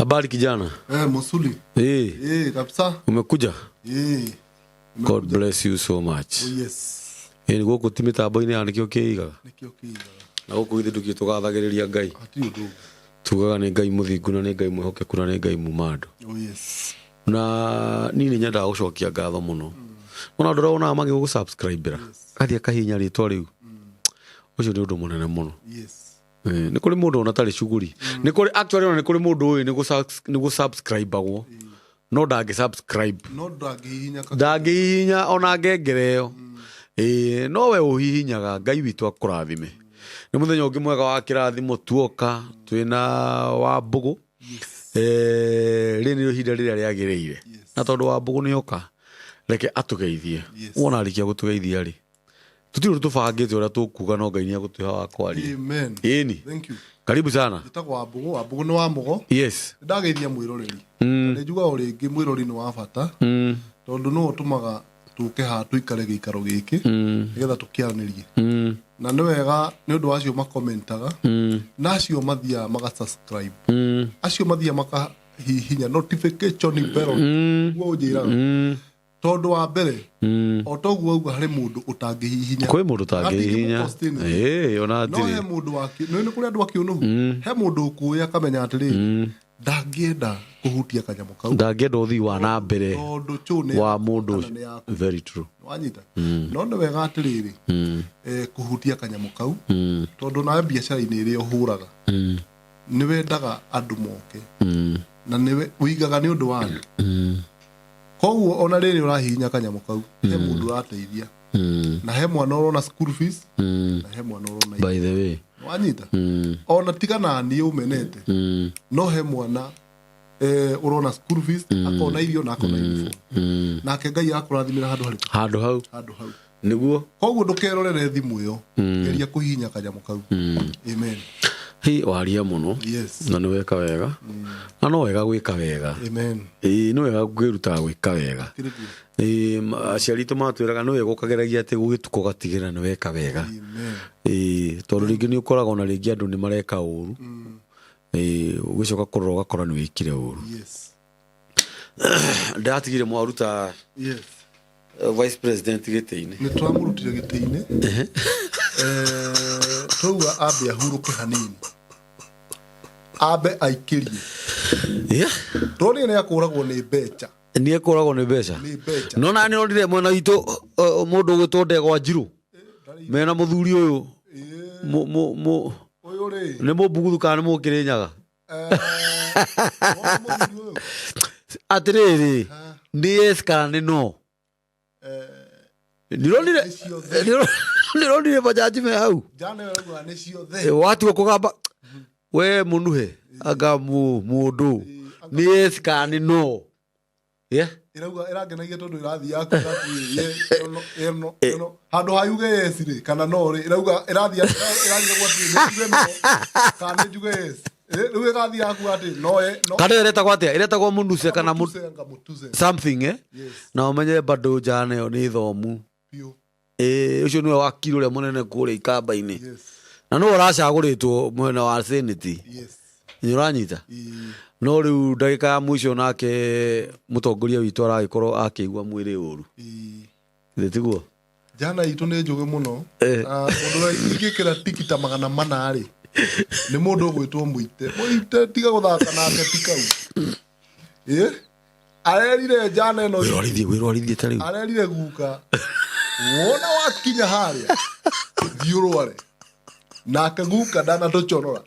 Habari kijana? Musuli. Kabisa. Umekuja? God bless you so much. Oh yes. Ni goko timitambo-ini ya nikio kiigaga. Nikio kiigaga. Na goko ithe nduki tugathagiriria Ngai. Ati undu. Tugaga ni Ngai muthingu na ni Ngai mwihokeku na ni Ngai mumando. Oh yes. Na nini nyenda gucokia ngatho muno. Ona ndorona magi gu subscribe. Kathia kahinya ritwa riu. Ucio ni undu munene muno. Yes. Ni kuri mundu ona tari shuguri. Ni kuri actually ona ni kuri mundu uyu ni gu subscribe agwo. No ndagi subscribe. No ndagihinya ndagihinya ona ngengereyo. No we uhihinyaga Ngai witu akurathime. Ni muthenya ungi mwega wa kirathimo tuoka twina wa mbugu. Rini ihinda riria riagiriire. Na tondu wa mbugu ni oka reke atugeithie. Wona arikia gutugeithia ri. Tutiri tubangite uria tukuga no Ngai ni agutwiha wa kwari. Amen. Thank you. Karibu sana. Gitagwo wa mbugu ni wa mugo. Yes. Ndageithia mwiroreri. Ni juga uringi mwirori ni wa bata. Tondu no utumaga tuke ha tuikare gikaro giki nigetha tukiaranirie. Na ni wega ni undu wacio makommentaga. Na acio mathia maga subscribe. Acio mathia maka hihinya notification bell. Wo njiraga. Tondu wa mbere otoguo uga hari mundu utangihihinya kwi mundu utangihihinya ona atiri no he mundu waki no ni kuri andu akiunu he mundu kuya kamenya atiri ndangienda kuhutia kanyamu kau ndangienda uthi wa na mbere wa mundu very true wanyita no ni wega atiriri kuhutia kanyamu kau tondu na biacara-ini iri uhuraga ni wendaga andu moke na ni wigaga ni undu wa koguo ona riri urahinya kanyamu kau he mundu urateithia na he mwana urona school fees na he mwana urona by the way wanyita ona tigana ni umenete no he mwana urona school fees akona irio na akona uniform na ke Ngai akurathimira handu hau niguo koguo ndukerorere thimu iyo geria kuhinya kanyamu kau amen. Hi waria muno. Yes. Na ni weka wega. Na no wega gwika wega. Amen. Ni wega kwiruta gwika wega. Aciari tu matwiraga ni wega ukageragia ati gugituko gatigira ni weka wega. Amen. Tondu ringi ni ukoraga na ringi andu ni mareka uru. Ugicoka kurora ugakora ni wikire uru. Yes. Ndatigire mwaruta. Yes. Vice President gite-ini. Ni twamurutire gite-ini. Tuga abe ahuruke hanini. Abe aikirie. Toni ni akuragwo ni becha. Ni akuragwo ni becha. No na ni ndire mwena witu mundu gwitwo Ndegwa Njiru. Mena muthuri uyu. Uyu ri. Ni mubuguthu kana ni mukirinyaga. Atiriri. Ni eskana ni no. Nirondire bajaji me hau jana wewe ni ciothe watu wakugamba we munuhe anga mundu ni eskani no iragenagia tondu irathi yaku no handu hayuge yesire kana no irauga irathi gwati no kana juge yes riu irathi yaku ati no kana iretagwo munduce kana something na umenye bado jana yo ni thomu ucio niwe wakiri uria munene kuria ikamba-ini na no uracaguritwo mwena wa senate ni uranyita no riu ndagika ya mwisho nake mutongoria witu aragikorwo akiigua mwiri uru tiguo jana itu ni njuge muno mundu ingikira tikita 400 ri ni mundu ugwitwo Muite tiga guthaka nake tikau arerire jana no wirorithie tari arerire guka wona wakinya haria thiurware na kaguka dana tuchonora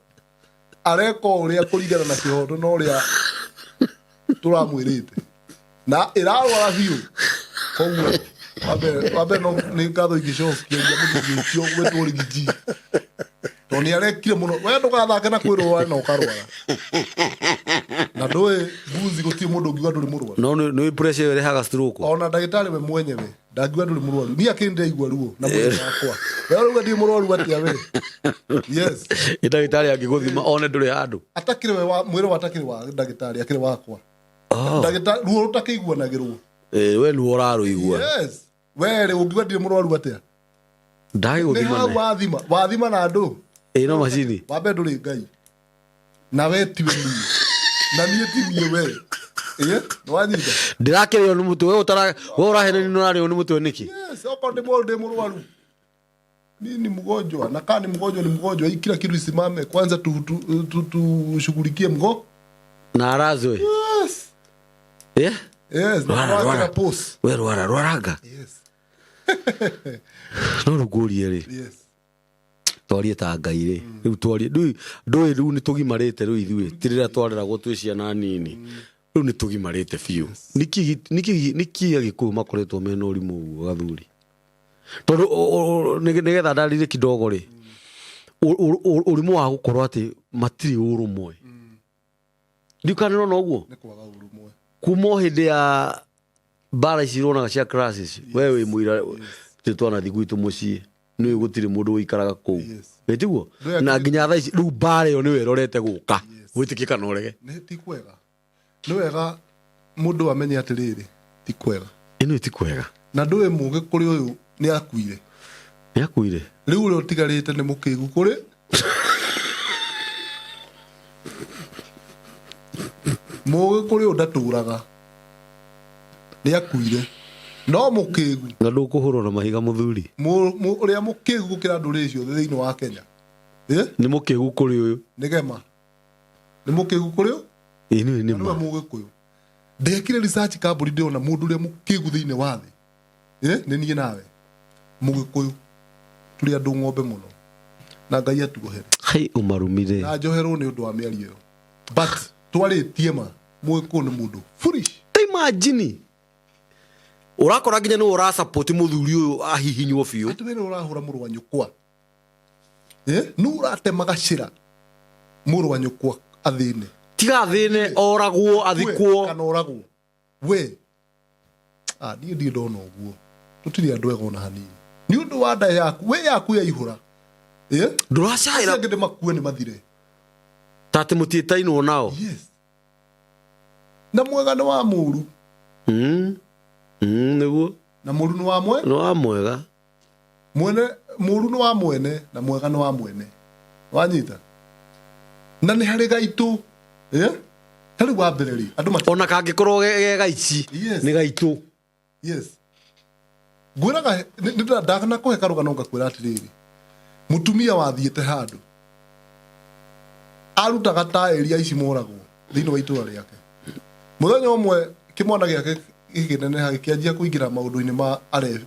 areko uria kuringana na kihondo no uria turamwirite na irarwara biu koguo abe no ni ngatho igicokia muthuri ucio gwetwo rigiji to ni arekire muno we ndugathake na kwirwara na ukarwara na ndoe buzi gutie mundu ngiwa nduri murwaru no ni pressure irehaga stroke ona ndagitari we mwenyewe ndagiwa nduri murwaru ni akinde igwa ruo na mwiri wakwa wewe uga ndi murwaru atia we yes ndagitari angiguthima one nduri handu atakire we mwiri watakire wa ndagitari akire wakwa ndagitari ruo rutakiiguanagirwo we ruo uraruigua yes we ungiwa ndi murwaru atia ndai guthima wathima na andu no machini wambe nduri Ngai na we tiwe na niĩ timie we nwanyita ndirakirio nĩ mũtwe we ũrahene nĩ ũrario nĩ mũtwe nĩkĩ okorwo ndĩ mũrwaru ni mgonjwa na kaa ni mgonjwa hii kila kitu isimame kwanza tushughulikie na arazwe yes na post we rwaranga no rugurie ri twarie ta ngai ri riu twarie ndui riu ni tugimarite riu ithui tirira twarera gutwi ciana nini riu ni tugimarite fiu niki agikuyu makoretwo mena urimu uguo gathuri tondu nigetha ndarire kidogo ri urimu wa gukorwo ati matiri urumwe ndikanira no uguo ni kwaga urumwe kumo hindi ya bara icironaga cia classes wewe muira titwana thigwitu mucii ni gutiri mundu wikaraga kuu etiguo na nginya tha ici riu bara yo ni werorete guka witikika no rege ni ti kwega ni wega mundu amenye atiriri ti kwega ino ti kwega na nduwe muge kuri uyu ni akuire riu uri utigarite ni mukigu kuri muge kuri ndaturaga ni akuire no mukigu na ndukuhurwo na mahiga muthuri uria mukigu gukira nduri cio thiini wa Kenya ni mukigu kuri uyu nigema ni mukigu kuri uyu ni muge kuyu ndekire research kaburi ndiona mundu uria mukigu thiini wa thi ni nie nawe muge kuyu turi andu ng'ombe muno na ngai atugohere hai umarumire na njoherwo ni undu wa miario but twaritie ma muge kuyu ni mundu foolish imagine urakora nginya ni ura support muthuri uyu ahihinywo fiu atu wena urahura muru wa nyukwa nu uratema gacira muru wa nyukwa athine tiga athine oragwo athikwo kana oragwo we ndi ndona uguo tutiri andu ego na hanini ni undu wa nda yaku we yaku ya ihura nduracaira ngende makue ni mathire tate mutietaino nao yes na mwega ni wa muru niguo na muru ni wa mwega mwene muru ni wa mwene na mwega ni wa mwene wanyita na ni hari gaitu hari wa mbere andu ona kangikorwo ge gaici ni gaitu yes gwiraga ndakana kuhe karugano ngakwira atiriri mutumia wathiete handu arutaga taeria ici moragwo thiini wa itura riake muthenya umwe kimwana giake iginene hagikianjia kuingira maundu-ini ma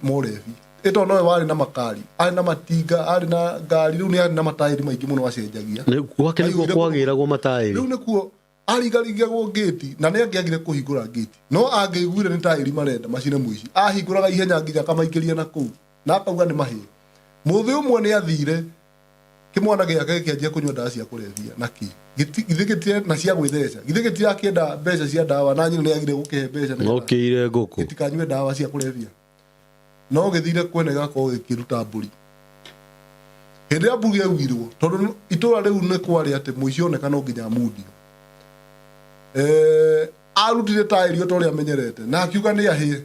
morevi ito nowe wari na makari ari na matinga ari na ngari riu ni ari na matairi maingi muno wacenjagia gwake niguo kwagiragwo matairi riu nikuo arigarigagwo gate na ni angiagire kuhingura gate no angiiguire ni tairi marenda macine muici ahinguraga ihenya nginya kamaingiria na kuu na akauga ni mahi muthi umwe ni athire kimwana giake kianjia kunywa ndawa cia kurevia naki githigitire na cia gwitheca githigitire akienda mbeca cia ndawa na nyina ni agire gukihe mbeca no kiire nguku itikanywe ndawa cia kurevia no githire kwene gako gikiruta mburi hindi ya mburi yaugirwo tondu itura riu ni kwari ati muici oneka no nginya mundio arutire tairi oto ria menyerete na akiuga ni ahie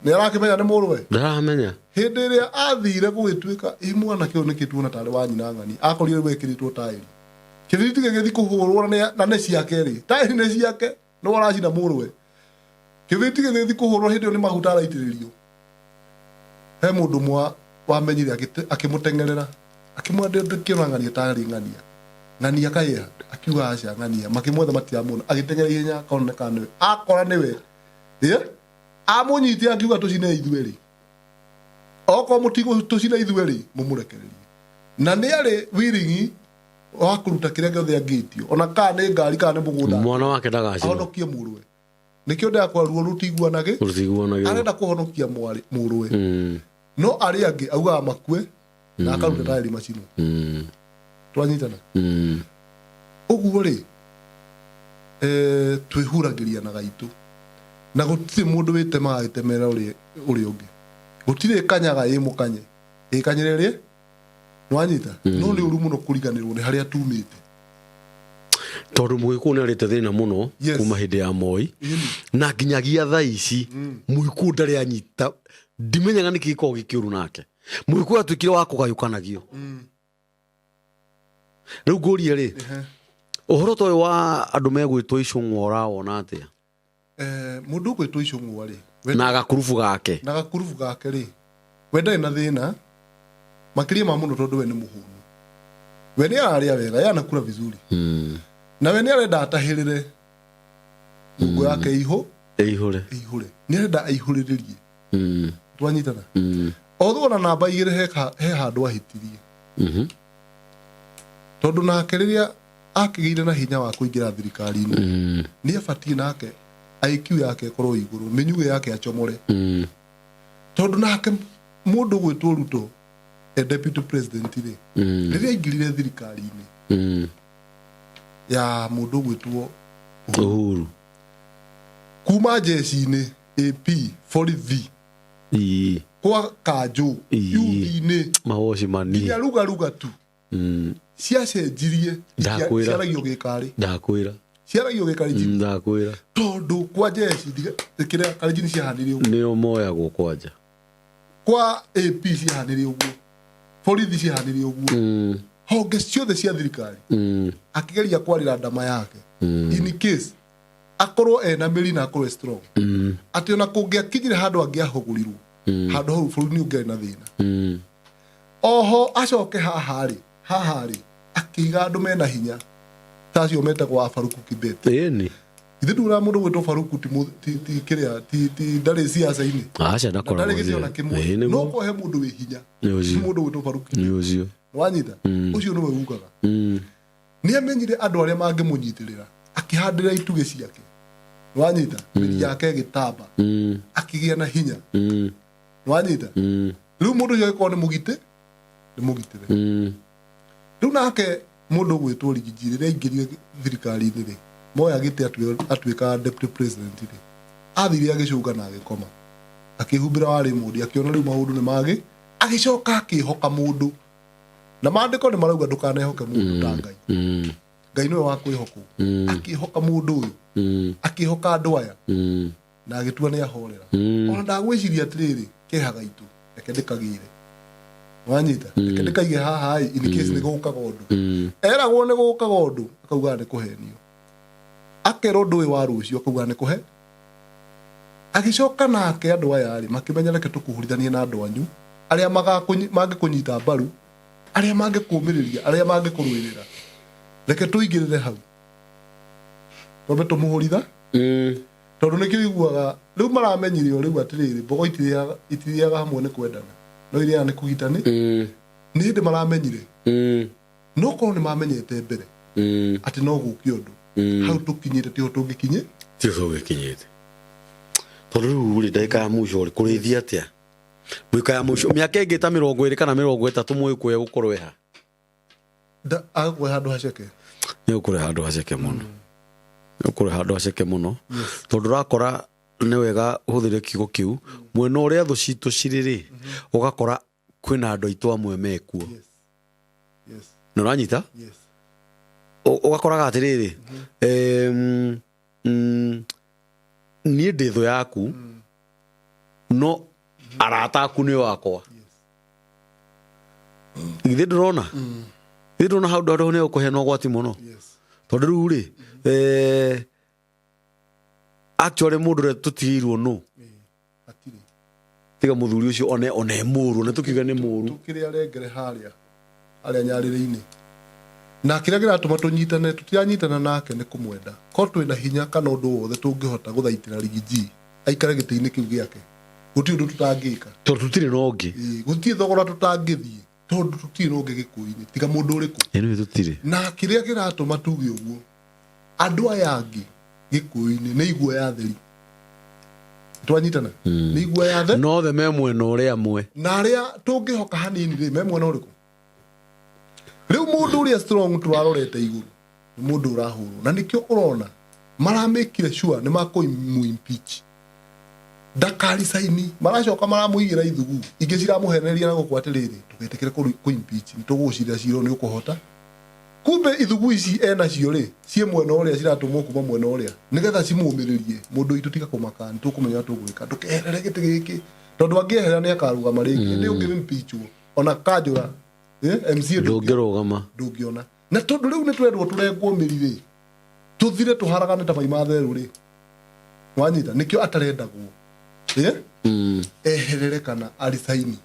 ni arakimenya ni murwe ndaramenya hindi iria athire gugituika imwana kiu nikituona tari wa nyina ng'ani akorire wekiritwo tairi kithiti gigithi kuhurwo na ne ciake ri tairi ne ciake no aracina murwe kithiti gigithi kuhurwo hindi ni mahuta araitiririo he mundu mwa wamenyire akimutengerera akimwende ndikira ng'ani tari ng'ania kaia akiuga aca ng'ania makimwetha matiramuna agitengera ihenya akoneka niwe akora niwe amunyiti akiuga tucine ithueri oko mutigo tucine ithueri mumurekererie na ni ari wiringi wa kuruta kiria giothe angitio ona ka ni ngari ka ni mugunda mwana wake ndagaci ahonokie murwe nikio ndakwa ruo rutiguanage arenda kuhonokia murwe no ari angi auga makue na akaruta tairi macino twanyitana uguo ri twihuragiria na gaitu na gutire mundu witemaga gitemera uri ungi gutire kanyaga imukanye ikanyerere nwanyita no ni uru muno kuriganirwo ni haria tumite tondu mugiku ni arite thina muno kuma hindi ya moi na nginyagia tha ici mugiku ndari anyita ndimenyaga niki giko gikiuru nake mugiku atuikire wa kugayukanagio riu ngurie ri Uhoro toyo wa andu megwitwo icung'wa urawona atia? Mundu gwitwo icung'wa ri na gakurubu gake ri we ndari na thina makiria ma muno tondu we ni muhunu we ni aria wega yana kula vizuri na we ni arenda atahirire ngo yake ihure ni arenda aihuriririe twanyitana otho na namba igire he handu ahitirie tondu nake riria akigire na hinya wa kuingira thirikari-ini ni abatie nake IQ yake korwo iguru minyuge yake achomore tondu nake mundu gwitwo Ruto deputy president ri riria ingirire thirikari-ini ya mundu gwitwo Uhuru kuma jeshi-ini AP 40V kwa Kanjo UD-ini mawoshi mani ya ruga tu ciacenjirie ciaragio gikari ciaragio gikari ndakwira tondu kwa jeshi kiria karijini ciahanire uguo nio moyagwo kwanja kwa AP ciahanire uguo borithi ciahanire uguo honge ciothe cia thirikari akigeria kwarira ndama yake in case akorwo ena meri na akorwo strong ati ona kungiakinyire handu angiahugurirwo handu hau bũrũri ni ungiari na thina oho acoke haha ri akiga andu mena hinya tacio metagwo Faruku Kibet eni ithe ndura mundu gwitwo Faruku ti kiria ti ndari siasa-ini acha ndakora no kohe mundu wi hinya mundu gwitwo Faruku ni Ucio wanyita ucio niwe ugaga ni amenyire andu aria mangimunyitirira akihandira ituge ciake wanyita miri yake gitamba akigia na hinya wanyita riu mundu ucio ko ni mugitire riu nake mundu gwitwo Rigiji riria ingirire thirikari-ini ri moya gite atuika deputy president ri athire agicunga na agikoma akihumbira wari mudi akiona riu maundu ni magi agicoka akihoka mundu na maandiko ni marauga ndukanehoke mundu ta Ngai Ngai niwe wa kwihokwo akihoka mundu uyu akihoka andu aya na agitua ni ahorera ona ndagwiciria atiriri kihaga itu reke ndikagire wanyita reke ndikaige haha in case ni gukaga undu eragwo ni gukaga undu akauga ni kuhenio akero ndu wa rucio akauga ni kuhe agicoka nake andu aya ri makimenya reke tukuhurithanie na andu anyu aria mangikunyita mbaru aria mangikuumiriria aria mangikurwirira reke tuingirire hau tobe tumuhuritha tondu nikio iguaga riu maramenyirio riu atiriri mbogo itiriaga hamwe ni kwendana no iria ni kugitani ni hindi maramenyire no korwo ni mamenyete mbere ati no guki undu hau tukinyite tiho tungikinyite tondu riu ri ndagika ya muico ri kurithia atia mwika ya muico miaka ingi ta 20 kana 30 mwikuya gukorwo eha agwe handu haceke ni ukure handu haceke muno tondu rakora ni wega uhuthire kiugo kiu mwena uria thu citu ciriri ugakora kwina andu aitu amwe mekuo no ranyita ugakoraga atiriri ni nditho yaku no arata aku ni wakwa ithe ndurona how do ne ukuhenwo gwati muno tondu riu ri actually mundu re tutirirwo no atiri tiga muthuri ucio one Muru ne tukiuga ni Muru tukiri arengere haria nyarire-ini na kiria giratuma tunyitane tutiranyitana nake ni kumwenda ko twina hinya kana undu wothe tungihota guthaitira Rigiji aikare giti-ini kiu giake guti undu tutangika tondu tutiri nongi guti thogora tutangithie tondu tutiri nongi gikuyu-ini tiga mundu uriku eno tutiri na kiria giratuma tuge uguo andu aya angi gikuyu-ini ni igua ya theri twanyitana ni igua ya theri no the memwe no ria amwe na aria tungihoka hanini ri memwe no riku riu mundu uria strong twarorete iguru mundu urahuru na nikio urona maramekire sure ni makoimu impeach dakari saini maracoka maramuigira ithugu ingi ciramuhenereria na gukwatiriri tugetekere ku impeach nitugucira ciro ni ukuhota kumbe ithugu ici ena cio ri cie mwena uria ciratumwo kuma mwena uria nigetha cimumiririe mundu itu tiga kumaka nitukumenya tugwika ndukeherere giti giki tondu angihera ni akaruga maringi ndi ungi impeachwo ona Kanjura MC ndungirugama ndungiona na tondu riu ni twendwo turengwo miri tuthire tuharagane ta mai matheru ri wanyita nikio atarendagwo eherere kana arisaini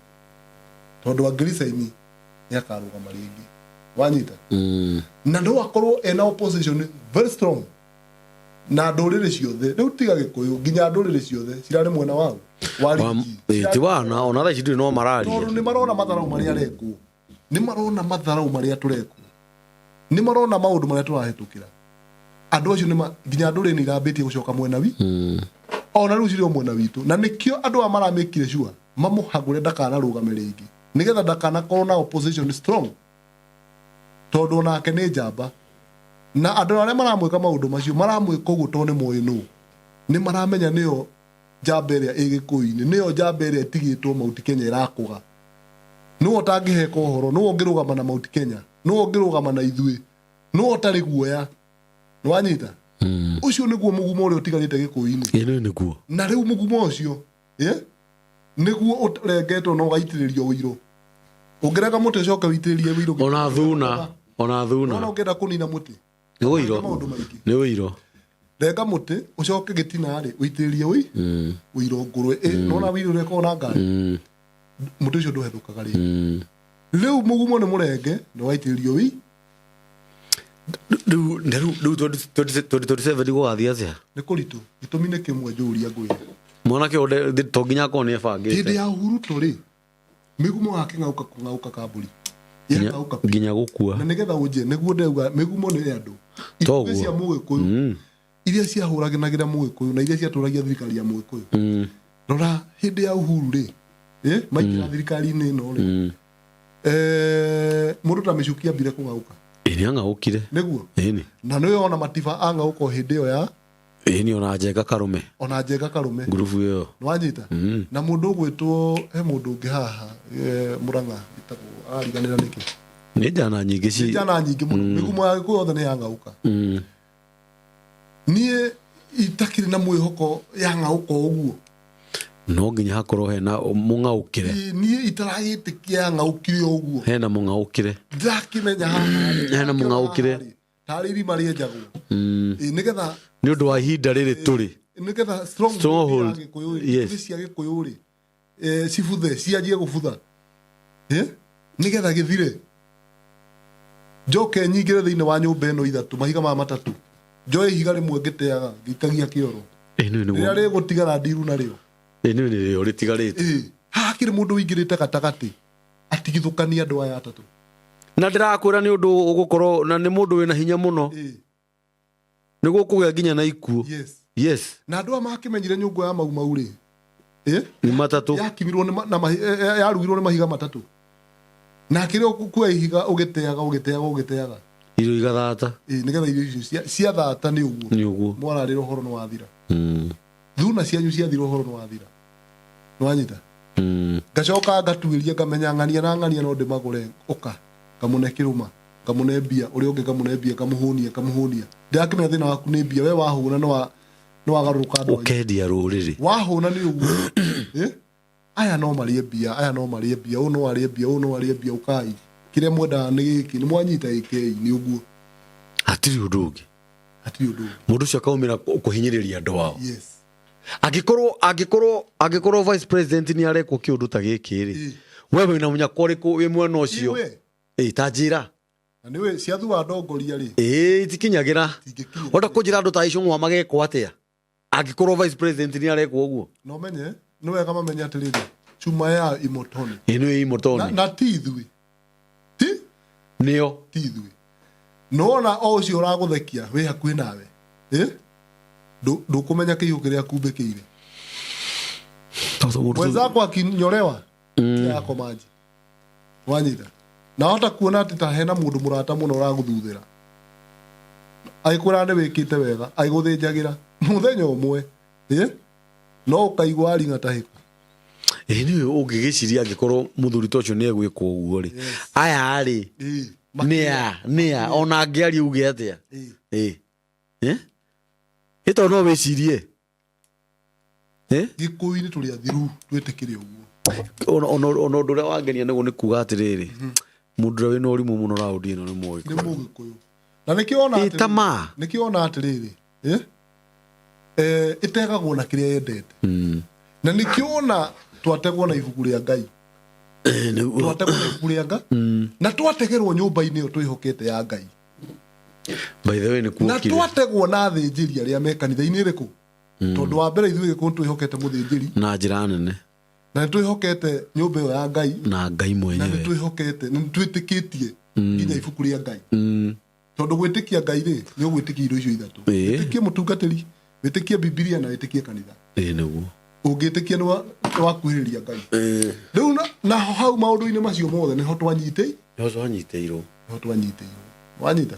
tondu angirisaini ni akarugama ringi wanyita na no akorwo ena opposition very strong na ndurire ciothe riu tiga Gikuyu nginya ndurire ciothe cirari mwena wao ti wana ona tha citu no mararia tondu ni marona matharau maria arekwo ni marona matharau maria turekwo ni marona maundu maria turahetukira andu acio ni nginya ndurire ni irambitie gucoka mwena wi ona riu cirio mwena witu na nikio andu amaramikire sure mamuhagure ndakana rugame ringi nigetha ndakana korwo na opposition strong tondu nake ni njamba na andu aria maramwika maundu macio maramwika uguo tondu ni moinu ni maramenya niyo njamba iria igikuyu-ini niyo njamba iria itigitwo Mount Kenya irakuga niwo utangiheka uhoro niwo ngirugama na Mount Kenya niwo ngirugama na ithui niwo tari guoya nwanyita ucio niguo mugumo uria utigarite Gikuyu-ini ino niguo na riu mugumo ucio niguo urengetwo no gaitiririo wiru ungirega muti ucoke witiririe wiru ona thuna no ngenda kunina muti ni wiro renga muti ucoke gitinari witiririe wiru ngurwe nona wiru reko na ngari muti ucio nduhethukaga riu mugumo ni murenge no gaitiririo riu 27 gwathia atia ni kuritu gitumi ni kimwe njuria ngwire mwanake onde to nginya ko ni ebangite hindi ya uhuru tori migumo yake ngauka kamburi nginya gukua na nigetha unje niguo ndeuga migumo ni andu ithuĩ cia Mũgĩkũyũ iria ciahũraganagira Mũgĩkũyũ na iria ciatũragia thirikari ya Mũgĩkũyũ rora hindi ya uhuru ri maikira thirikari-inĩ ĩno ri mũndũ ta Mĩcuki ambire kũng'aũka ni ang'aũkire niguo ni na nĩ ona Matiba ang'aũka hindi ĩyo ya ni ona Njenga Karume ngurubu iyo nwanyita na mundu ugwitwo he mundu ungi haha Murang'a itagwo ariganira niki ni jana nyingi muno migumo ya Gikuyu yothe ni yang'auka nie itakiri na mwihoko yang'auka uguo no nginya hakorwo hena mung'aũkire nie itaragitikia yang'aũkire uguo hena mung'aũkire ndakimenya haha hena mung'aũkire tariri mari njagwo nigetha ni undu wa ihinda riri turi nigetha stronghold cia Gikuyu ri cibuthe cianjie gubutha nigetha githire njoke nyingire thiini wa nyumba ino ithatu mahiga ma matatu njoe ihiga rimwe ngiteaga ngikagia kioro ria rigutigara ndiru na rio ino ni rio ritigarite hakiri mundu wingirite gatagati atigithukania andu aya atatu na ndirakwira ni undu ugukorwo na ni mundu wina hinya muno niguo kugia nginya na ikuo yes na andu amakimenyire nyungu ya mau ri ni matatu yakimirwo na yarugirwo ni mahiga matatu na kirio kuwa ihiga ugiteaga irio igathata nigetha irio icio cia thata ni uguo mwararira uhoro no wathira thuna cianyu ciathira uhoro no wathira nwanyita ngacoka ngatuiria ngamenya ng'ania no ndimagure uka ngamune kiruma ngamune mbia uri ungi ngamune mbia kamuhunia ndakimenya thina waku ni mbia we wahuna no wagaruka andu ukendia ruriri wahuna ni uguo aya no marie mbia uno arie mbia ukai kire mwenda ni giki ni mwanyita ikei ni uguo hatiri undu ungi mundu cio akaumira kuhinyiriria andu wao angikorwo vice president ni arekwo kiundu ta giki ri wewe wina munya kuriku wi mwena ucio tajira na niwe ciathuwa ndongoria ri itikinyagira onda kunjira andu ta icio mwa magekwo atia angikorwo vice president ni arekwo uguo no menye ni wega mamenya atiriri chuma ya imotoni ino imotoni na ti ithui nio ti ithui nona o ucio uraguthekia wi hakuhi nawe ndukumenya kiihu kiria kumbikire wenzako akinyolewa yako maji wanyita na hota kuona ati ta hena mundu murata muno uraguthuthira aikwira ni wikite wega aiguthinjagira muthenya umwe no ukaigwa ari ngatahiko ni ungigiciria angikorwo muthuri ta ucio ni egwikwo uguo ri aya ri nia ona angiari uge atia ito no wicirie Gikuyu-ini turi athiru twitikire uguo ono nduria wangenia niguo ni kuga atiriri mundu we no rimu muno raudi no ni moyo ni mugikuyu na nikiona atiriri itegagwo na kiria yendete na nikiona twategwo na ibuku ria Ngai twategwo na ibuku ria Ngai na twategerwo nyumba-ini iyo twihokete ya Ngai by the way ni kuokire na twategwo na thinjiri aria me kanitha-ini iriku tondu wa mbere ithuĩ gĩkũyũ twĩhokete mũthĩnjĩri na njĩra nene na nĩtwĩhokete nyũmba ĩyo ya Ngai na Ngai mwenyewe na nĩtwĩhokete nĩtwĩtĩkĩtie nginya ibuku rĩa Ngai tondu gwĩtĩkia Ngai rĩ nĩ ũgwĩtĩkia indo icio ithatũ wĩtĩkie mũtungatĩri wĩtĩkie Bibilia na wĩtĩkie kanitha nĩguo ũngĩtĩkia nĩ wakuhĩrĩria Ngai rĩu na hau maũndũ-inĩ macio mothe nĩho twanyitĩirwo wanyita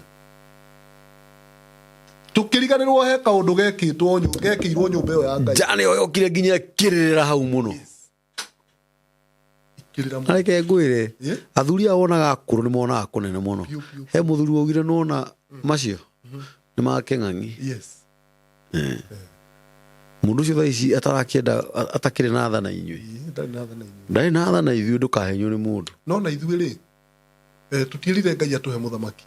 tukiriganirwo he kaundu gekirwo nyumba iyo ya Ngai jane yo yokire nginya kiririra hau muno areke ngwire athuri awonaga akuru ni monaga kunene muno he muthuri wogire nona macio ni makeng'ang'i mundu ucio thaici atarakienda atakire na tha na inyui ndari na tha na ithuĩ ndukahenywo ni mundu no na ithuĩ rĩ tutiĩrire Ngai atuhe muthamaki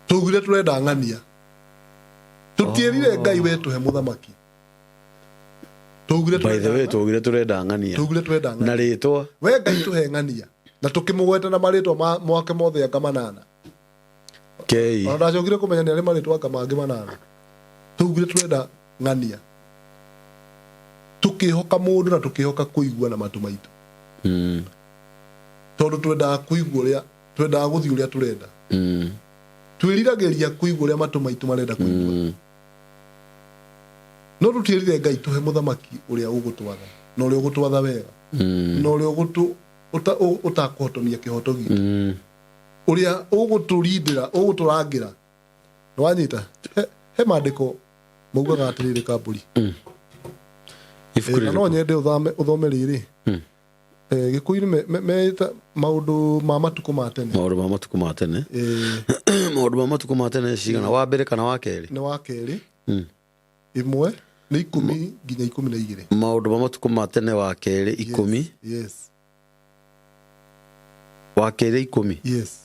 tugire turenda ng'ania tutiĩrire Ngai we tuhe muthamaki by the way tugire turenda ng'ania na rĩtwa we Ngai tuhe ng'ania na tukimugweta na marĩtwa mwake mothe anga 8 kei ona ndacokire kumenya nĩ arĩ marĩtwa anga mangĩ 8 tugire turenda ng'ania tukihoka mundu na tukihoka kuigua na matu maitu tondu twendaga kuigua ũrĩa twendaga gũthiĩ ũrĩa turenda twĩriragĩria kuigua ũrĩa matu maitu marenda kuigua no tutiĩrire Ngai tuhe muthamaki ũrĩa ũgũtwatha na ũrĩa ũgũtwatha wega na ũrĩa ũtakũhotomia kĩhoto gitũ ũrĩa ũgũtũrindĩra ũgũtũrangĩra nĩwanyita he maandĩko maugaga atĩrĩrĩ Kambũri na no nyende ũthome rĩrĩ gĩkũyũ-inĩ meta maũndũ ma matukũ ma tene maũndũ ma matukũ ma tene cigana wa mbere kana wa kerĩ nĩ wa kerĩ imwe nĩ 10 nginya 12 maũndũ ma matukũ ma tene wa kerĩ 10 yes wa kerĩ 10 yes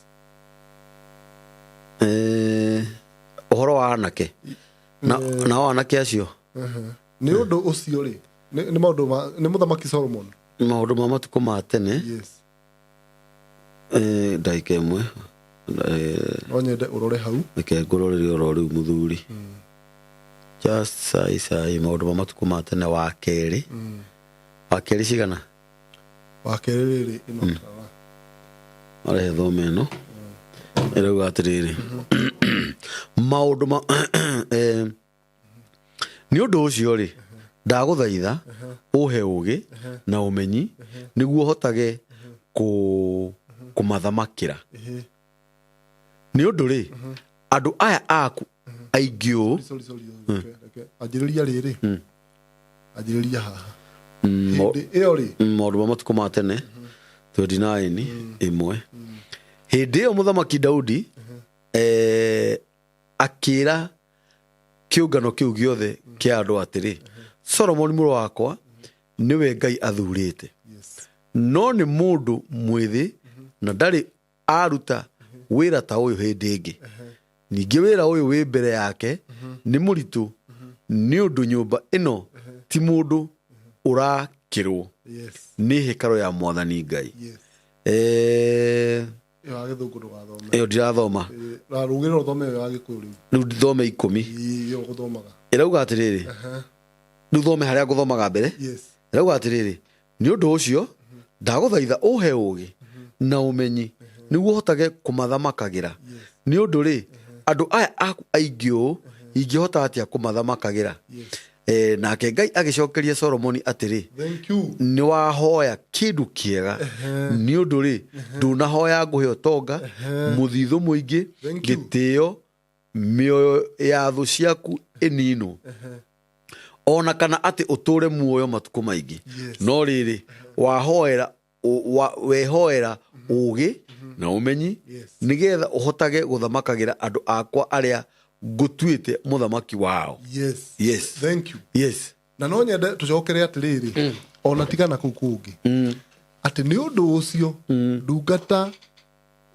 ũhoro wa anake na wa anake acio nĩ ũndũ ũcio rĩ nĩ maũndũ nĩ mũthamaki Solomon maũndũ ma matukũ ma tene yes ndagĩka ĩmwe no nyende ũrore hau reke ngũrorere oro rĩu mũthuri sai maũndũ ma matukũ ma tene wa kerĩ cigana wa kerĩ rĩrĩ ĩno arehe thome ĩno ĩrauga atĩrĩrĩ maũndũ ma nĩ ũndũ ũcio rĩ ndagũthaitha ũhe ũgĩ na ũmenyi nĩguo hotage kũmathamakĩra nĩ ũndũ rĩ andũ aya aku aingĩ ũũ anjĩrĩria rĩrĩ anjĩrĩria haha hĩndĩ ĩyo rĩ maũndũ ma matukũ ma tene 29 ĩmwe hĩndĩ ĩyo mũthamaki Daudi akĩra kĩũngano kĩu gĩothe kĩa andũ atĩrĩ Solomon mũrũ wakwa nĩwe Ngai athurĩte no nĩ mũndũ mwĩthĩ na ndarĩ aruta wĩra ta ũyũ hĩndĩ ĩngĩ ningĩ wĩra ũyũ wĩ mbere yake nĩ mũritũ nĩ ũndũ nyũmba ĩno ti mũndũ ũrakĩrwo nĩ hekarũ ya Mwathani Ngai ĩyo ndirathoma rĩu thome 10 ĩrauga atĩrĩrĩ rĩu thome harĩa ngũthomaga mbere ĩrauga atĩrĩrĩ nĩ ũndũ ũcio ndagũthaitha ũhe ũgĩ na ũmenyi nĩguo hotage kũmathamakagĩra nĩ ũndũ rĩ andũ aya aku aingĩ ũũ ingĩhota atĩa kũmathamakagĩra nake Ngai agĩcokeria Solomon atĩrĩ nĩ wahoya kĩndũ kĩega nĩ ũndũ rĩ ndũnahoya ngũhe ũtonga mũthithũ mũingĩ gĩtĩo mĩoyo ya thũ ciaku ĩninwo ona kana atĩ ũtũre muoyo matukũ maingĩ no rĩrĩ wehoera ũgĩ na ũmenyi nĩgetha ũhotage gũthamakagĩra andũ akwa arĩa ngũtuĩte mũthamaki wao na no nyende tũcokere atĩrĩrĩ ona tigana kũu kũngĩ ati ni undu ucio ndungata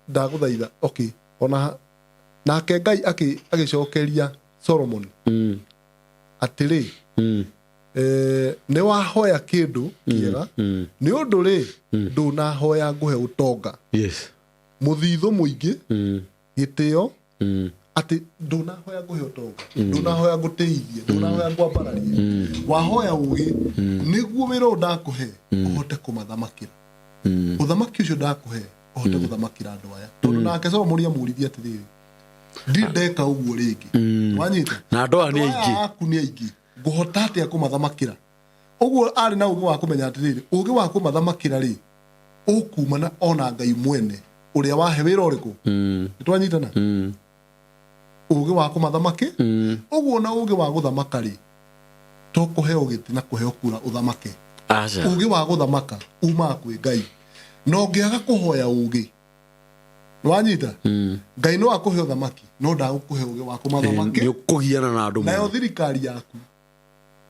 ndaguthaitha okay ona nake Ngai agicokeria Solomon atiri ne wahoya kindu kiega ni undu ri ndunahoya nguhe utonga muthithu muingi gitio ati ndunahoya nguhe utonga ndunahoya nguteithie ndunahoya ngwambararie wahoya ugi niguo wira ndakuhe uhote kumathamakira uthamaki ucio ndakuhe uhote guthamakira andu aya tondu nake Solomon amurithia atiriri ndindeka uguo ringi wanyita na andu aya ni aingi aku ni aingi nguhota atia kumathamakira uguo ari na ugi wa kumenya atiriri ugi wa kumathamakira ri ukumana ona Ngai mwene uria wahe wira uriku nitwanyitana ugi wa kumathamaki uguo na ugi wa guthamaka ri tokuhe ugiti na kuhe ukura uthamake ugi wa guthamaka uma kwi Ngai no ngiaga kuhoya ugi nwanyita Ngai no akuhe uthamaki no ndagukuhe ugi wa kumathamaki ni ukugiana na andu nayo thirikari yaku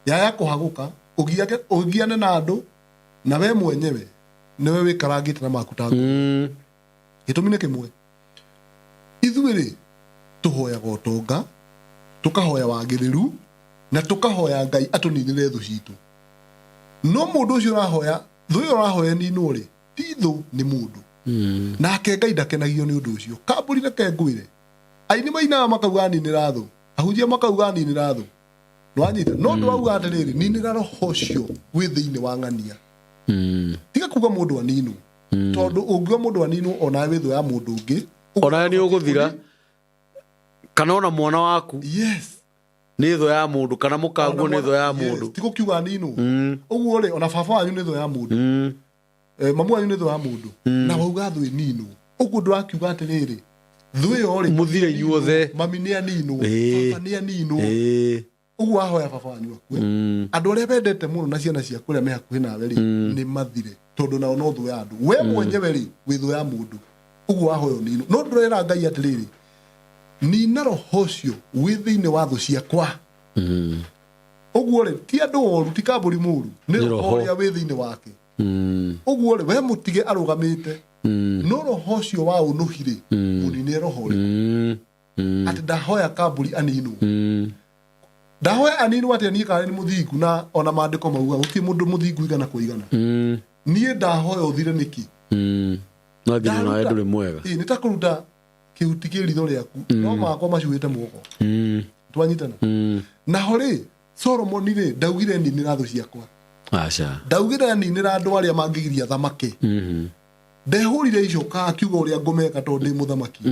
yaya kuhaguka ugiane na andu na we mwenyewe niwe wikarangite na makuta gitumi ni kimwe ithuiri tuhoyaga utonga tukahoya wagiriru na tukahoya Ngai atuninire thu citu no mundu ucio rahoya thu iyo rahoya ni nuri ti thu ni mundu nake Ngai ndakenagio ni undu ucio kamburi reke ngwire aini maina makauga ninira thu ahunjia makauga ninira thu nwanyita no ndu auga atiriri ninira roho cio wi thiini wa ng'ania tiga kuga mundu aninu tondu ungiwa mundu aninu ona wi thu ya mundu ungi ona ni uguthira kana ona mwana waku ni tho ya mundu kana mukaguo ni tho ya mundu tigo kiuga ninu uguo ri ona baba wanyu ni tho ya mundu mamu wanyu ni tho ya mundu na wauga thu ninu uguo ndurakiuga atiriri thu iyo ri muthire inyuothe mami ni aninu baba ni aninu uguo ahoya baba wanyu akue andu aria bendete muno na ciana ciaku aria me hakuhi nawe ri ni mathire tondu nao no thu ya andu we mwenyewe ri wi thu ya mundu uguo ahoyo ninu no ndurera Ngai atiriri nina roho cio wi thiini wa thu ciakwa uguo ri ti andu oru ti kamburi muru ni roho ya wi thiini wake uguo ri we mutige arugamite no roho cio wa unuhire munine roho ri ati ndahoya kamburi aninu ndahoya aninu ati ni kare ni muthingu na ona maandiko mauga guti mundu muthingu igana kuigana nie ndahoya uthire niki na nginya na endu ri mwega nitakuruta kiuti kiritho riaku no makwa macuite muoko twanyitana naho ri Solomon ri ndaugire ninira thu ciakwa ndaugire ninira andu aria mangigiria thamaki ndehurire icoka akiuga uria ngumeka tondu ndi muthamaki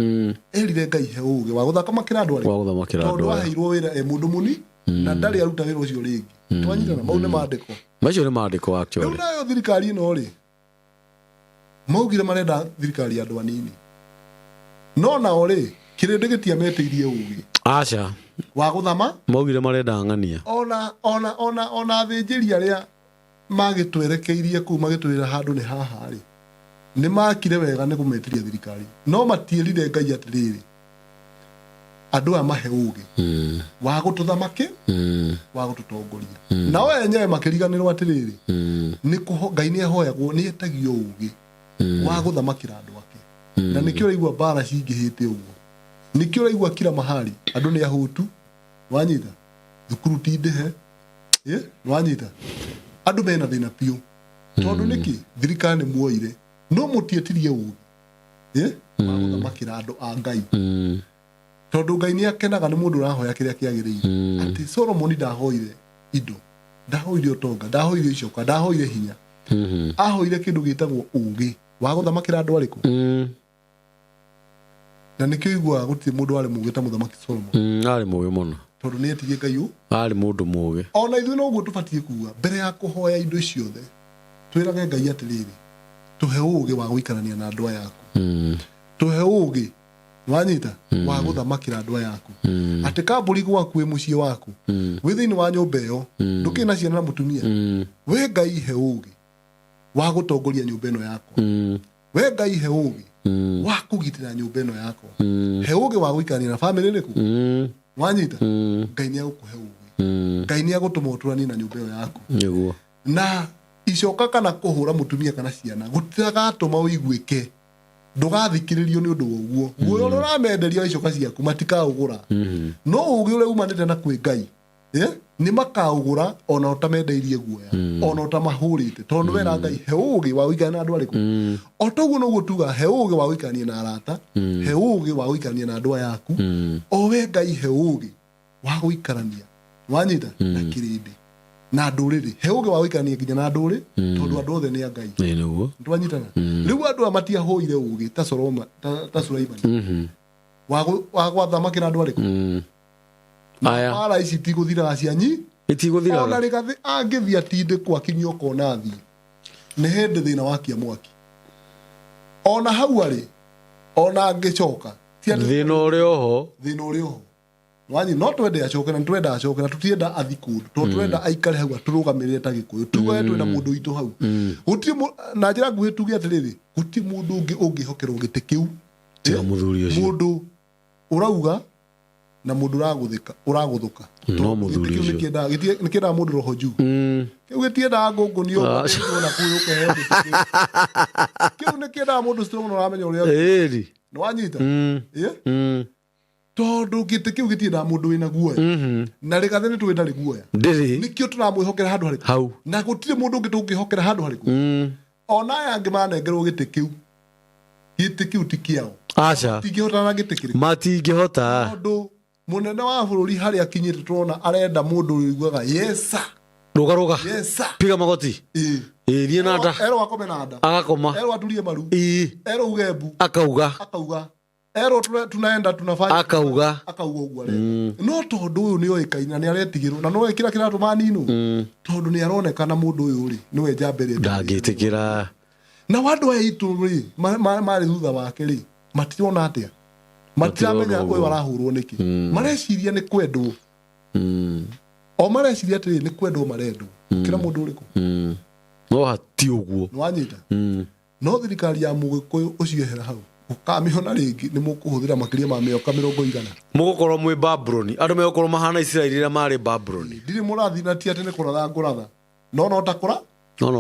erire Ngai he uge wa guthamakira andu aria tondu aheirwo wira mundu muni na ndari aruta wira ucio ringi twanyitana mau ni maandiko macio ni maandiko actually riu nayo thirikari ino ri maugire marenda thirikari andu anini no nao ri kirindi gitiameteirie ugi wa guthama maugire marenda ng'ania ona athinjiri aria magitwerekeirie kuu magitwira handu ni haha ri ni makire wega ni kumetiria thirikari no matierire Ngai atiriri andu amahe ugi wa gututhamaki wa gututongoria na we enyewe makiriganirwo atiriri ni Ngai ni ahoyagwo ni etagio ugi wa guthamakira andu ake na nikio raigua bara cingihite uguo nikio raigua kila mahali andu ni ahutu wanyita thukuru ti ndehe wanyita andu mena thina piu tondu niki thirikari ni muoire no mutietirie ugi wa guthamakira andu a Ngai tondu Ngai ni akenaga ni mundu rahoya kiria kiagiriire ati Solomon ndahoire indo ndahoire utonga ndahoire icoka ndahoire hinya ahoire kindu gitagwo ugi wa guthamakira andu ariku na nikio igua gutire mundu ari mugi ta muthamaki Solomon ari mugi muno tondu ni etigie Ngai ari mundu mugi ona ithuĩ no guo tubatie kuga mbere ya kuhoya indo ciothe twirage Ngai atiriri tuhe ugi wa guikarania na andu ayaku tuhe ugi wanyita wa guthamakira andu ayaku ati kamburi gwaku wi mucii waku wi thiini wa nyumba iyo ndukina ciana na mutumia we Ngai he ugi wa gutongoria nyumba ino yako we Ngai he ugi wa kugitira nyumba ino yako he ugi wa guikarania na family riku wanyita Ngai ni agukuhe ugi Ngai ni agutuma uturani na nyumba iyo yako niguo na icoka kana kuhura mutumia kana ciana gutigatuma uiguike ndugathikiririo ni undu woguo guoyo uramenderia icoka ciaku matikaugura no ugi ule umanite na kwi Ngai ni makaugura ona utamendeirie guoya ona utamahurite tondu wera Ngai he ugi wa uikania na andu ariku otoguo no gutuga he ugi wa uikania na arata he ugi wa uikania na andu ayaku o we Ngai he ugi wa guikarania wanyita na kirindi na nduriri he ugi wa uikania nginya na nduri tondu andu othe ni a Ngai niguo ndwanyitana riu andu amatia hoire ugi ta Solomon ta Sulaiman wa gwathamaki na andu ariku aya ala ici tiguthira cianyi itiguthira ona rikathi angithia tinde kwa kinyo kona thi ne hende thina wakia mwaki ona hau ari ona angicoka thina uri oho wanyi no twende acoke na twenda acoke na tutienda athiku to twenda aikare hau turugamirire ta gikuyu tuwe twenda mundu itu hau guti na njira nguhi tuge atiriri guti mundu ungi ungihokerwo giti kiu tiga muthuri ucio mundu urauga na mundu uraguthuka no muthuri ucio nikienda mundu roho juu kiu gitienda ngungunio na kuyuke hendi kiu nikienda mundu strong no ramenya uria eri no wanyita tondu giti kiu gitienda mundu wina guoya na rikathe ni twenda guoya ndiri nikio turamwihokera handu hariku hau na gutire mundu ungi tungihokera handu hariku ona yangi manengerwo giti kiu tikiao acha tingihota na giti kiri matingihota tondu munene wa bururi hari akinyite turona arenda mundu uiguaga yesa rugaruga yesa piga magoti rie nada ero akome nada agakoma ero aturie maru ero ugembu akauga ero tunaenda tunafanya akauga ugwa no tondu uyu ni oikaina ni aretigirwo na no ekira kira tumaninu tondu ni aronekana mundu uyu ri niwe njambere ndagitikira na wandu aitu ri mari thutha wake ri matirona atia matiramenya uyu arahurwo niki mareciria ni kwendwo o mareciria atiri ni kwendwo marendwo kira mundu uriku no hati uguo nwanyita no thirikari ya mugikuyu ucio hera hau ukamihona ringi ni mukuhuthira makiria ma mĩaka 100 mugukorwo mwi Babyloni andu megukorwo mahana Israeli ria mari Babyloni ndiri murathi na ti ati ni kuratha nguratha no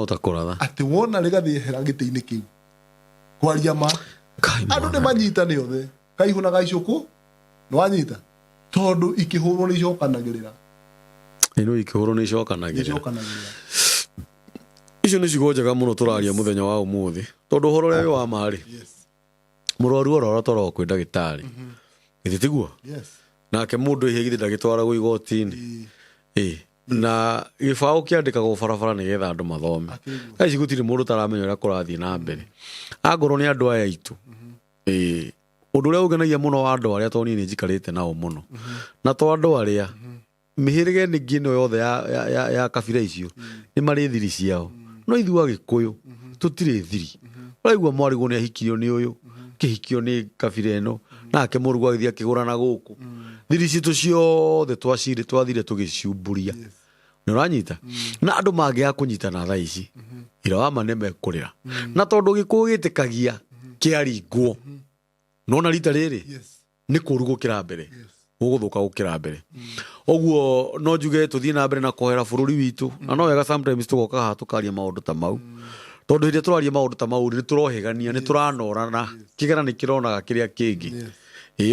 utakuratha ati wona rigathi hera giti-ini kiu kwaria ma andu ni manyita ni othe kaihuna gaicuku nwanyita tondu ikihurwo ni icokanagirira ino ikihurwo ni icokanagirira icio ni cigo njega muno turaria muthenya wa umuthi tondu horo ria wa mari murwaru orora toro kwi ndagitari ititiguo nake mundu ihigithia ndagitwaragwo igoti-ini na gibao kiandikagwo barabara nigetha andu mathome aici gutiri mundu taramenya uria kurathii na mbere angorwo ni andu aya aitu undu uria ugenagia muno wa andu aria toni ni njikarite nao muno na to andu aria mihirige ningi no yothe ya kabira icio ni mari thiri ciao no ithua gikuyu tutiri thiri uraigua mwarigwo ni ahikirio ni uyu kihikio ni kabira ino nake Muru agithia kigurana guku thiri citu ciothe twathire tugicumburia ni uranyita na andu mangia kunyitana thaa ici ira wa maneme kurira na tondu gikuyu gitikagia kiaringwo nona rita riri ni kurugukira mbere uguthuka gukira mbere oguo no njuge tuthie na mbere na kohera bururi witu na no wega sometimes tugoka ha tukaria maundu ta mau tondu hinde turaria maundu ta mau ni turohegania ni turanorana kigera ni kironaga kiria kingi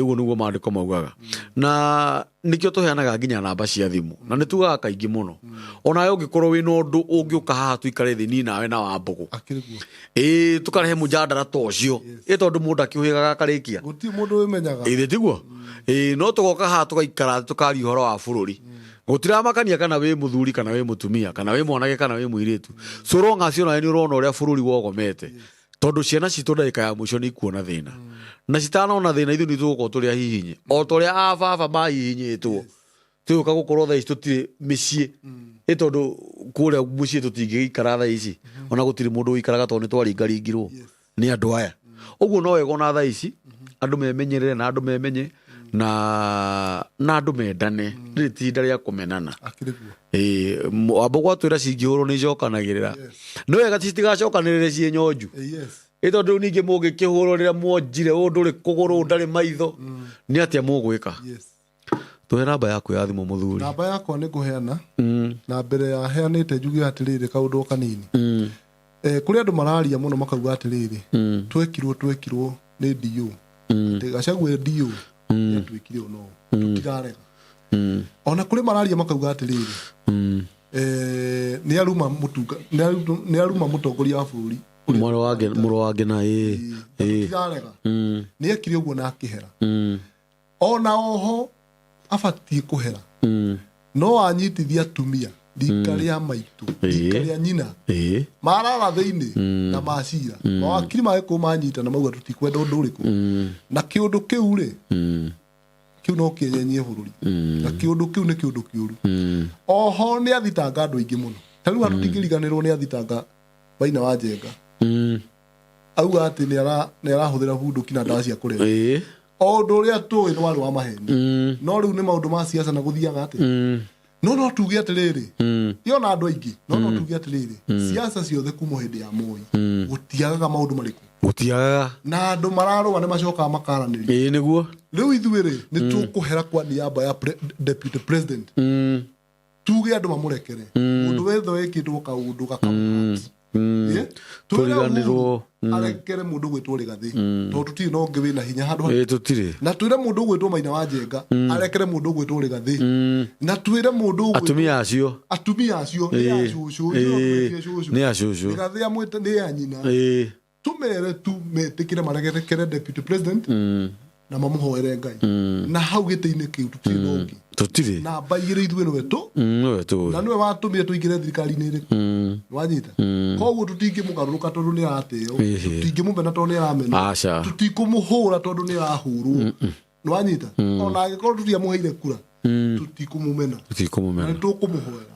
uguo niguo maandiko maugaga na nikio tuheanaga nginya namba cia thimu na ni tugaga kaingi muno ona yo ngikorwo wina undu ungiuka haha tuikare thi ni nawe na wambugu tukarehe mujadara tocio tondu mundu akiuhigaga karikia guti mundu wimenyaga tiguo no tugoka haha tugaikara tukari uhoro wa bururi gutiramakania kana wi muthuri kana wi mutumia kana wi mwanake kana wi muiritu soronga cio na ni urona uria bururi wogomete tondu ciana citu ndaika ya mwisho ni kuona thina na citanona thina ithu ni tugukorwo turi ahihinye o toria ababa mahihinyitwo tuka gukorwo thaa ici tutiri micii tondu kuria mucii tutingigikara thaa ici ona gutiri mundu wikaraga tondu twaringaringirwo ni andu aya uguo no wega ona thaa ici andu memenyerere na andu memenye na andu mendane ndiri tinda ria kumenana ambo twira cingihurwo ni icokanagirira no wega citigacokanirire cie nyonju tondu ningi mungikihurwo riria mwonjire undu ri kuguru ndari maitho ni atia mugwika tuhe namba yaku ya thimu muthuri. Namba yakwa nĩ ngũheana na mbere ya heanĩte njuge atĩrĩrĩ kaũndũ kanini. Kũrĩ andũ mararia mũno makauga atĩrĩrĩ twekirwo nĩ DO. Atĩ Gachagua DO twĩkire ũno tũtirarega. Ona kũrĩ mararia makauga atĩrĩrĩ nĩ aruma mũtongoria wa bũrũri Muru wa Ngina tũtirarega. Nĩ ekire ũguo na akĩhera. Ona oho abatiĩ kũhera. No anyitithia atumia rika rĩa maitũ rika rĩa nyina marara thĩinĩ na macira mawakiri magĩkũũ manyita na mauga tũtikwenda ũndũ ũrĩkũ na kĩũndũ kĩu rĩ kĩu no kĩenyenyie bũrũri na kĩũndũ kĩu nĩ kĩũndũ kĩũru. Oho nĩ athitanga andũ aingĩ mũno. Ta rĩu tũtingĩriganĩrwo nĩ athitanga Baina wa Njenga auga atĩ nĩ arahũthĩra bunduki na ndawa cia kũrebia. O ũndũ ũrĩa tũĩ nĩ warĩ wa maheni. No rĩu nĩ maũndũ ma siasa na gũthiaga atĩ no tuge atĩrĩrĩ yona andũ aingĩ no tuge atĩrĩrĩ siasa ciothe kuma hĩndĩ ya Moi gũtiagaga maũndũ marĩkũ gũtiagaga na andũ mararũa nĩ macokaga makaranĩria nĩguo rĩu ithuĩ rĩ nĩ tũkũhera kwa niaba ya deputy president tuge andũ mamũrekere mũndũ wethe wĩkĩtwo kaũndũ gakamũhati tũriganĩrwo arekere mũndũ gwĩtwo Rigathĩ tondũ tũtirĩ no ũngĩ wĩna hinya handũ tũtirĩ na twĩre mũndũ gwĩtwo Maina wa Njenga arekere mũndũ gwĩtwo Rigathĩ na twĩre mũndũ atumia acio nĩ acũcũ Rigathĩ amwĩte nĩ ya nyina tumere tu metĩkĩre maregerekere deputy president na mamũhoere Ngai na hau gĩtĩ-inĩ kĩu tũtirĩ no ũngĩ tũtirĩ na mbaigĩrĩ ithuĩ nĩwe tu na nĩwe watũmire tũingĩre thirikari-inĩ ĩrĩkũ wanyita koguo tũtingĩmũgarũrũka tondũ nĩ arateo tũtingĩmũmena tondũ nĩ aramena tũtikũmũhũra tondũ nĩ arahũrwo nĩwanyita ona angĩkorwo tũtiamũheire kura tũtikũmũmena na nĩtũkũmũhoera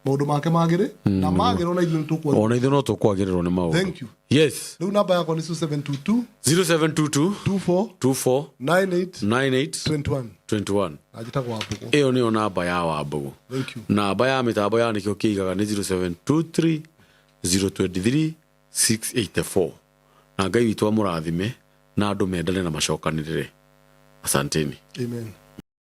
maũndũ make magĩrĩ na magĩrwo na ithuĩ nĩtũkwagĩrĩrwo ona ithuĩ no tũkwagĩrĩrwo nĩ maũndũ. Thank you. Yes. Rĩu namba yakwa nĩ 0722 24 98 21. Ajitagwo Wambũgũ. Ĩyo nĩyo namba ya Wambũgũ. Thank you. Namba ya mĩtambo ya nĩkĩo kĩigaga nĩ 0723 023 684. Na Ngai witũ amũrathime na andũ mendane na macokanĩrĩre. Asanteni. Amen.